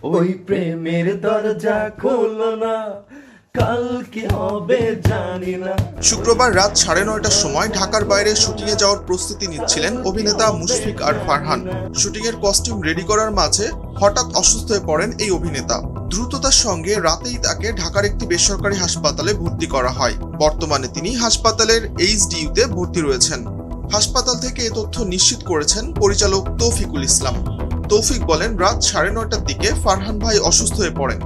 ওই প্রেমের দরজা খোলো না, কাল কি হবে জানি না। শুক্রবার রাত 9:30টার সময় ঢাকার বাইরে শুটিংয়ে যাওয়ার প্রস্তুতি নিচ্ছিলেন অভিনেতা মুশফিক আর ফারহান। শুটিংয়ের কস্টিউম রেডি করার মাঝে হঠাৎ অসুস্থ হয়ে পড়েন এই অভিনেতা। দ্রুততার সঙ্গে রাতেই তাকে ঢাকার একটি বেসরকারি হাসপাতালে ভর্তি করা হয়। বর্তমানে তিনি হাসপাতালের এইচডিইউতে ভর্তি রয়েছেন। হাসপাতাল থেকে এ তথ্য নিশ্চিত করেছেন পরিচালক তৌফিকুল ইসলাম। তৌফিক বলেন, রাত 9:30টার দিকে ফারহান ভাই অসুস্থ হয়ে পড়েন।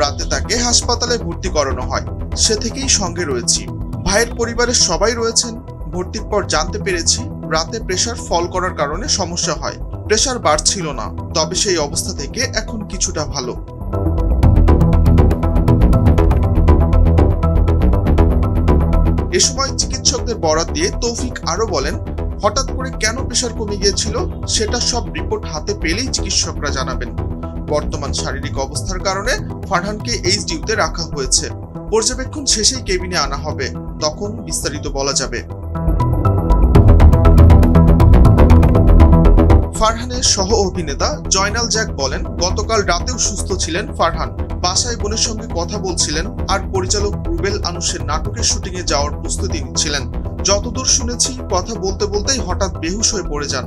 রাতে তাকে হাসপাতালে ভর্তি করানো হয়। সে থেকেই সঙ্গে রয়েছি। ভাইয়ের পরিবারের সবাই রয়েছেন। ভর্তির পর জানতে পেরেছি রাতে প্রেসার ফল করার কারণে সমস্যা হয়। প্রেসার বাড়ছিল না, তবে সেই অবস্থা থেকে এখন কিছুটা ভালো। এ সময় চিকিৎসকদের বরাত দিয়ে তৌফিক আরো বলেন, হঠাৎ করে কেন প্রেসার কমে গিয়েছিল সেটা সব রিপোর্ট হাতে পেলেই চিকিৎসকরা জানাবেন। বর্তমান শারীরিক অবস্থার কারণে ফারহানকে এইচডিইউতে রাখা হয়েছে। পর্যবেক্ষণ শেষেই কেবিনে আনা হবে, তখন বিস্তারিত বলা যাবে। ফারহানের সহ অভিনেতা জয়নাল জ্যাক বলেন, গতকাল রাতেও সুস্থ ছিলেন ফারহান। বাসায় বোনের সঙ্গে কথা বলছিলেন আর পরিচালক রুবেল আনুশের নাটকের শুটিংয়ে যাওয়ার প্রস্তুতি নিচ্ছিলেন। যতদূর শুনেছি কথা বলতে বলতেই হঠাৎ বেহুশ হয়ে পড়ে যান।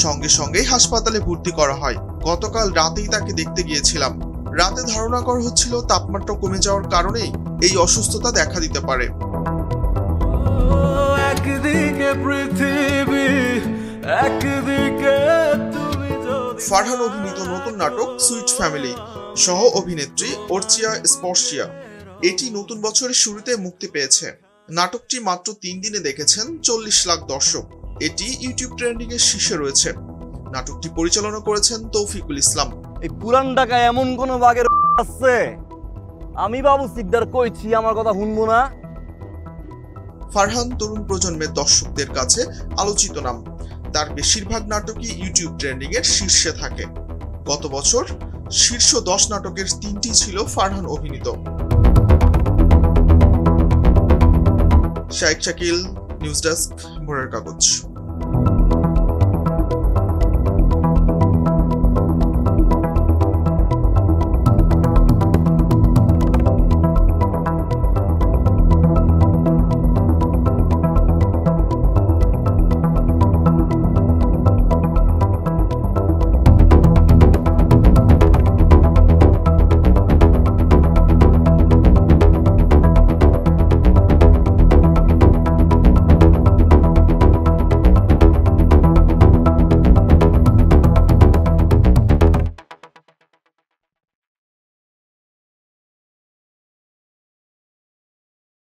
সঙ্গে সঙ্গেই হাসপাতালে ভর্তি করা হয়। গতকাল রাতেই তাকে দেখতে গিয়েছিলাম। রাতে ধারণা করা হচ্ছিল তাপমাত্রা কমে যাওয়ার কারণেই এই অসুস্থতা দেখা দিতে পারে। ফারহান অভিনীত নতুন নাটক সুইট ফ্যামিলি সহ অভিনেত্রী অর্চিয়া স্পর্শিয়া এটি নতুন বছরের শুরুতে মুক্তি পেয়েছে। নাটকটি মাত্র 3 দিনে দেখেছেন 40 লাখ দর্শক। এটি ইউটিউব ট্রেন্ডিং এর শীর্ষে রয়েছে। নাটকটি পরিচালনা করেছেন তৌফিকুল ইসলাম। এই পুরান ঢাকায় এমন কোন বাগের আছে? আমি বাবু সিকদার কইছি, আমার কথা শুনবো না। ফারহান তরুণ প্রজন্মের দর্শকদের কাছে আলোচিত নাম। তার বেশিরভাগ নাটকই ইউটিউব ট্রেন্ডিং এর শীর্ষে থাকে। গত বছর শীর্ষ 10 নাটকের 3টি ছিল ফারহান অভিনীত। শাইখ শাকিল, নিউজ ডেস্ক, ভোরের কাগজ।